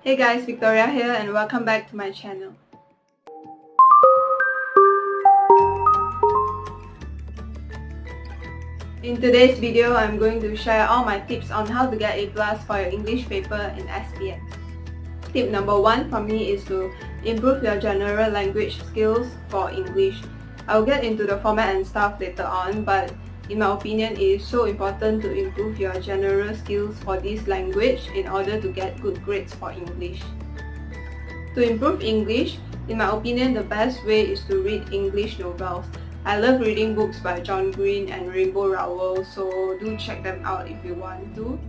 Hey guys, Victoria here and welcome back to my channel. In today's video, I'm going to share all my tips on how to get A+ for your English paper in SPM. Tip number 1 for me is to improve your general language skills for English. I'll get into the format and stuff later on, but in my opinion, it is so important to improve your general skills for this language in order to get good grades for English. To improve English, in my opinion, the best way is to read English novels. I love reading books by John Green and Rainbow Rowell, so do check them out if you want to.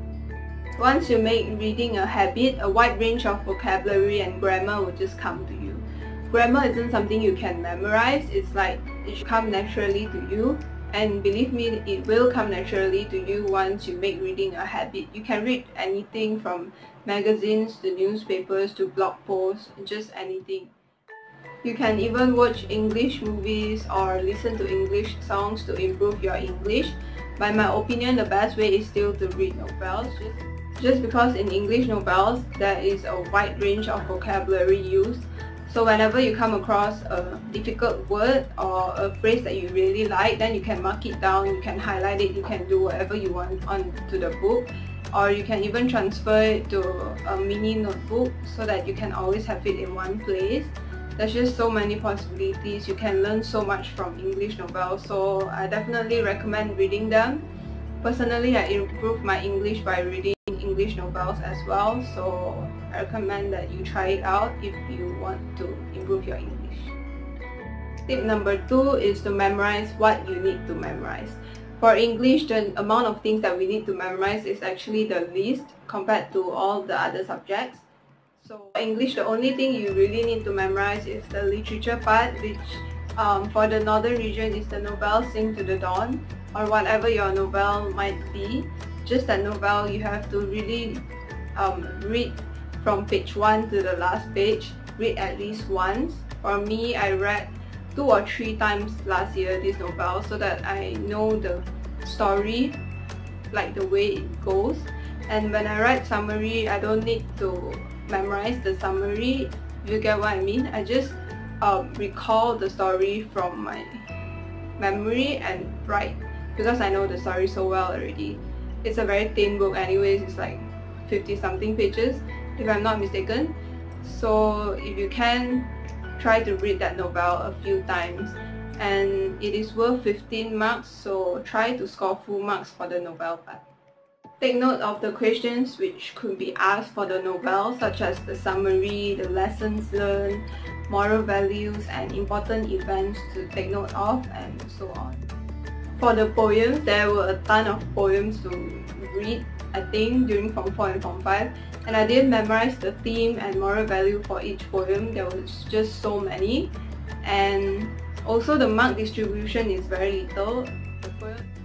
Once you make reading a habit, a wide range of vocabulary and grammar will just come to you. Grammar isn't something you can memorize, it's like it should come naturally to you. And believe me, it will come naturally to you once you make reading a habit. You can read anything from magazines to newspapers to blog posts, just anything. You can even watch English movies or listen to English songs to improve your English. By my opinion, the best way is still to read novels. Just because in English novels, there is a wide range of vocabulary used. So whenever you come across a difficult word or a phrase that you really like, then you can mark it down, you can highlight it, you can do whatever you want onto the book, or you can even transfer it to a mini notebook so that you can always have it in one place. There's just so many possibilities. You can learn so much from English novels, so I definitely recommend reading them. Personally, I improved my English by reading English novels as well, so I recommend that you try it out if you want to improve your English. Tip number 2 is to memorize what you need to memorize. For English, the amount of things that we need to memorize is actually the least compared to all the other subjects. So for English, the only thing you really need to memorize is the literature part, which for the northern region is the novel Sing to the Dawn, or whatever your novel might be. Just that novel, you have to really read from page 1 to the last page, read at least once. For me, I read 2 or 3 times last year this novel so that I know the story, like the way it goes. And when I write summary, I don't need to memorize the summary, if you get what I mean. I just recall the story from my memory and write, because I know the story so well already. It's a very thin book anyways, it's like 50 something pages if I'm not mistaken. So if you can, try to read that novel a few times, and it is worth 15 marks, so try to score full marks for the novel part. Take note of the questions which could be asked for the novel, such as the summary, the lessons learned, moral values and important events to take note of, and so on. For the poems, there were a ton of poems to read, I think, during Form 4 and Form 5, and I didn't memorize the theme and moral value for each poem. There was just so many, and also the mark distribution is very little.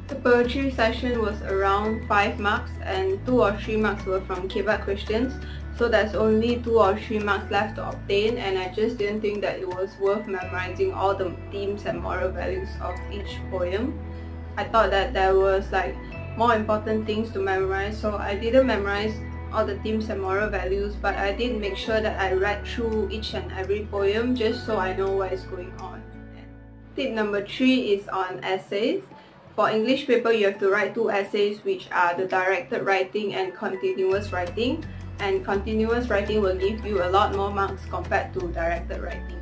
The poetry session was around 5 marks and 2 or 3 marks were from K-Bar questions, so there's only 2 or 3 marks left to obtain, and I just didn't think that it was worth memorizing all the themes and moral values of each poem. I thought that there was like more important things to memorize, so I didn't memorize all the themes and moral values, but I did make sure that I read through each and every poem just so I know what is going on. Tip number 3 is on essays. For English paper, you have to write 2 essays, which are the directed writing and continuous writing, and continuous writing will give you a lot more marks compared to directed writing.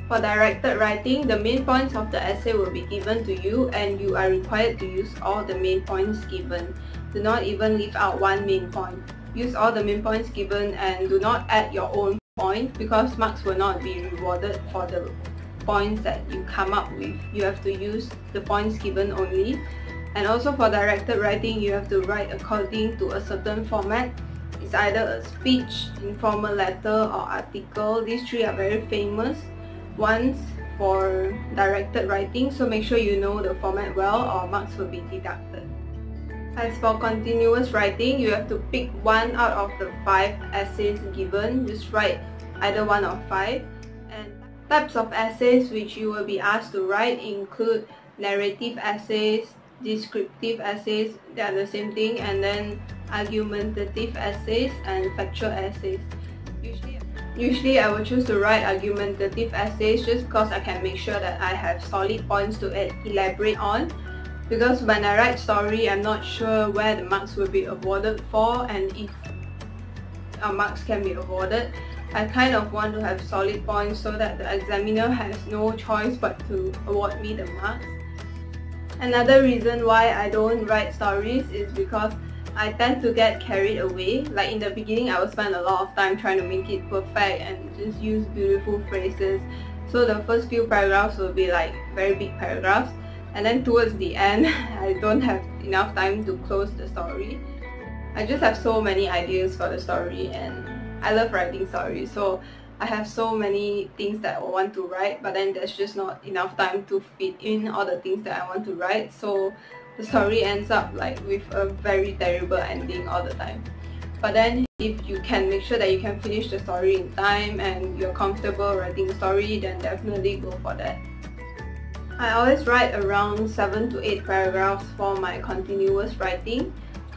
For directed writing, the main points of the essay will be given to you and you are required to use all the main points given. Do not even leave out one main point. Use all the main points given and do not add your own point, because marks will not be rewarded for the points that you come up with. You have to use the points given only. And also for directed writing, you have to write according to a certain format. It's either a speech, informal letter or article. These 3 are very famous ones for directed writing, so make sure you know the format well or marks will be deducted. As for continuous writing, you have to pick 1 out of the 5 essays given. Just write either 1 of 5. And types of essays which you will be asked to write include narrative essays, descriptive essays, they are the same thing, and then argumentative essays and factual essays. Usually I will choose to write argumentative essays just because I can make sure that I have solid points to elaborate on. Because when I write story, I'm not sure where the marks will be awarded for and if marks can be awarded. I kind of want to have solid points so that the examiner has no choice but to award me the marks. Another reason why I don't write stories is because I tend to get carried away. Like in the beginning, I will spend a lot of time trying to make it perfect and just use beautiful phrases. So the first few paragraphs will be like very big paragraphs, and then towards the end, I don't have enough time to close the story. I just have so many ideas for the story, and I love writing stories, so I have so many things that I want to write, but then there's just not enough time to fit in all the things that I want to write, so the story ends up like with a very terrible ending all the time. But then if you can make sure that you can finish the story in time and you're comfortable writing a story, then definitely go for that. I always write around 7 to 8 paragraphs for my continuous writing,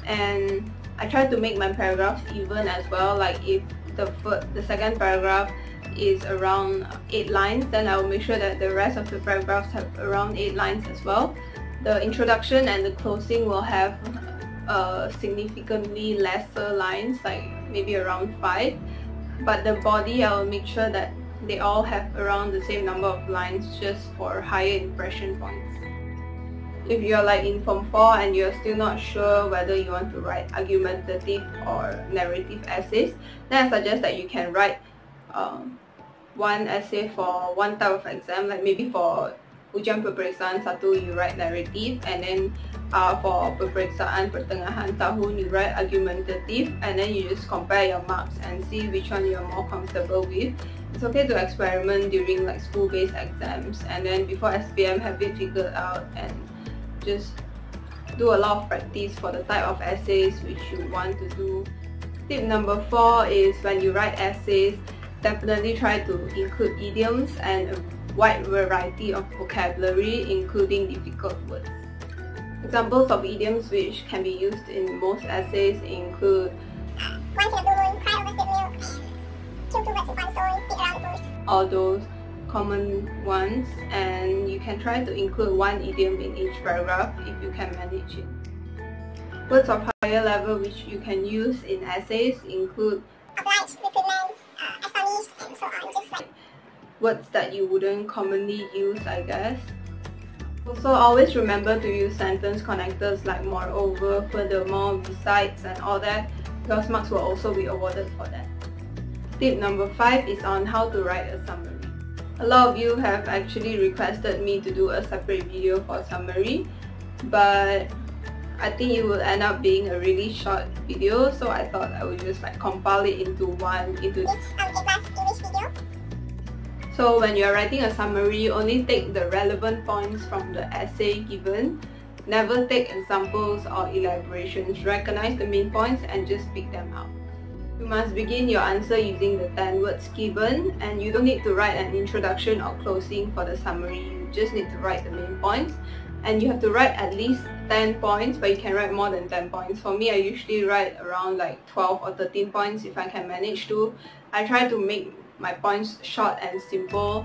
and I try to make my paragraphs even as well. Like if the second paragraph is around 8 lines, then I will make sure that the rest of the paragraphs have around 8 lines as well. The introduction and the closing will have significantly lesser lines, like maybe around 5, but the body I will make sure that they all have around the same number of lines just for higher impression points. If you're like in Form 4 and you're still not sure whether you want to write argumentative or narrative essays, then I suggest that you can write one essay for one type of exam. Like maybe for ujian peperiksaan 1 you write narrative, and then for peperiksaan pertengahan tahun you write argumentative, and then you just compare your marks and see which one you're more comfortable with. It's okay to experiment during like school-based exams, and then before SPM have it figured out and just do a lot of practice for the type of essays which you want to do. Tip number 4 is when you write essays, definitely try to include idioms and a wide variety of vocabulary, including difficult words. Examples of idioms which can be used in most essays include all those common ones, and you can try to include one idiom in each paragraph if you can manage it. Words of higher level which you can use in essays include obliged, reprimand, astonished, and so on. Just like words that you wouldn't commonly use, I guess. Also, always remember to use sentence connectors like moreover, furthermore, besides, and all that, because marks will also be awarded for that. Tip number 5 is on how to write a summary. A lot of you have actually requested me to do a separate video for summary, but I think it will end up being a really short video, so I thought I would just like compile it into one English video. So when you're writing a summary, only take the relevant points from the essay given. Never take examples or elaborations. Recognize the main points and just pick them out. You must begin your answer using the 10 words given, and you don't need to write an introduction or closing for the summary. You just need to write the main points, and you have to write at least 10 points, but you can write more than 10 points. For me, I usually write around like 12 or 13 points if I can manage to. I try to make my points short and simple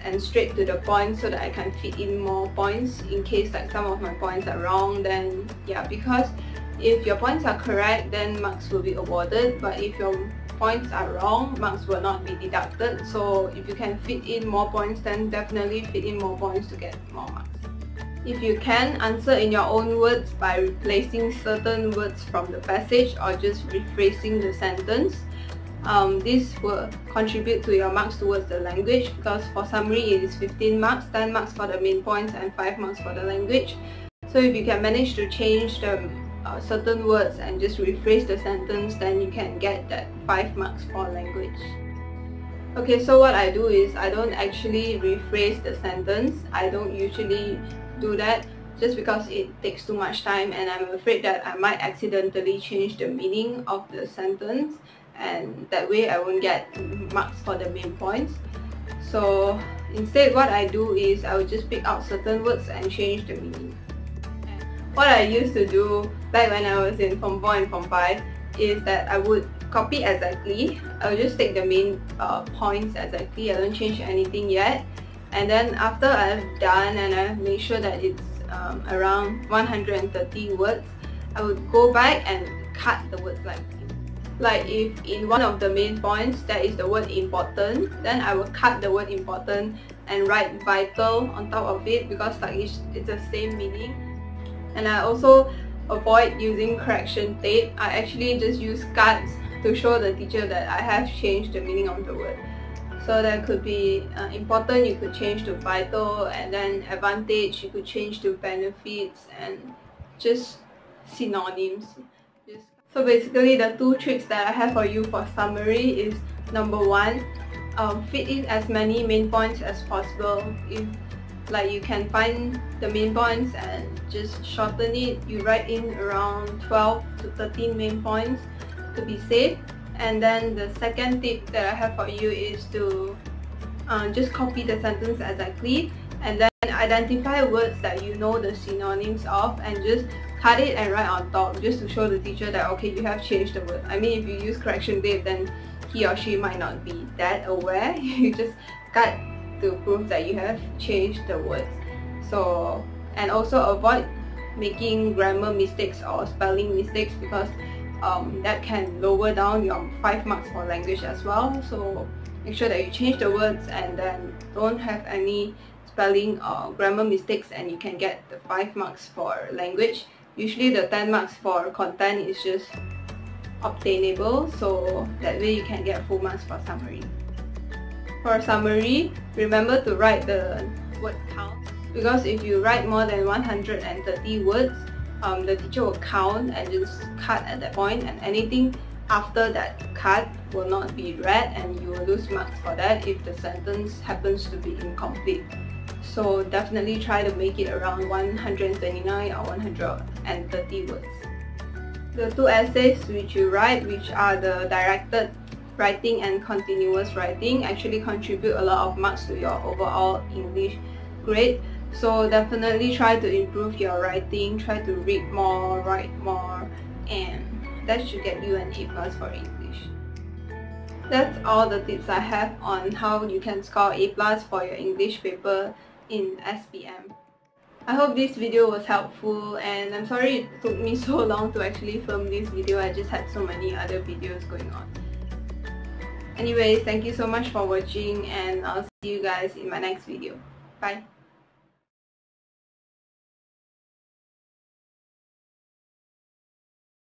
and straight to the point so that I can fit in more points in case like some of my points are wrong. Then yeah, because if your points are correct, then marks will be awarded, but if your points are wrong, marks will not be deducted. So if you can fit in more points, then definitely fit in more points to get more marks. If you can, answer in your own words by replacing certain words from the passage or just rephrasing the sentence. This will contribute to your marks towards the language, because for summary it is 15 marks, 10 marks for the main points and 5 marks for the language. So if you can manage to change the certain words and just rephrase the sentence, then you can get that 5 marks for language. Okay, so what I do is I don't actually rephrase the sentence. I don't usually do that just because it takes too much time, and I'm afraid that I might accidentally change the meaning of the sentence, and that way I won't get marks for the main points. So instead what I do is I will just pick out certain words and change the meaning. What I used to do back when I was in Form 4 and Form 5 is that I would copy exactly. I'll just take the main points exactly. I don't change anything yet. And then after I've done and I've made sure that it's around 130 words, I would go back and cut the words like if in one of the main points there is the word important, then I will cut the word important and write vital on top of it, because like it's the same meaning. And I also avoid using correction tape. I actually just use cuts to show the teacher that I have changed the meaning of the word. So that could be important, you could change to vital, and then advantage, you could change to benefits, and just synonyms. So basically the two tricks that I have for you for summary is number one, fit in as many main points as possible. If like you can find the main points and just shorten it, you write in around 12 to 13 main points to be safe. And then the second tip that I have for you is to just copy the sentence exactly and then identify words that you know the synonyms of and just cut it and write on top, just to show the teacher that okay, you have changed the word. I mean, if you use correction tape, then he or she might not be that aware. You just cut to prove that you have changed the words. So, and also avoid making grammar mistakes or spelling mistakes, because that can lower down your 5 marks for language as well. So make sure that you change the words and then don't have any spelling or grammar mistakes, and you can get the 5 marks for language. Usually the 10 marks for content is just obtainable, so that way you can get full marks for summary. For summary, remember to write the word count, because if you write more than 130 words, the teacher will count and just cut at that point, and anything after that cut will not be read and you will lose marks for that if the sentence happens to be incomplete. So definitely try to make it around 129 or 130 words. The two essays which you write, which are the directed writing and continuous writing, actually contribute a lot of marks to your overall English grade. So definitely try to improve your writing, try to read more, write more, and that should get you an A+ for English. That's all the tips I have on how you can score A+ for your English paper in SPM. I hope this video was helpful, and I'm sorry it took me so long to actually film this video. I just had so many other videos going on. Anyways, thank you so much for watching, and I'll see you guys in my next video. Bye!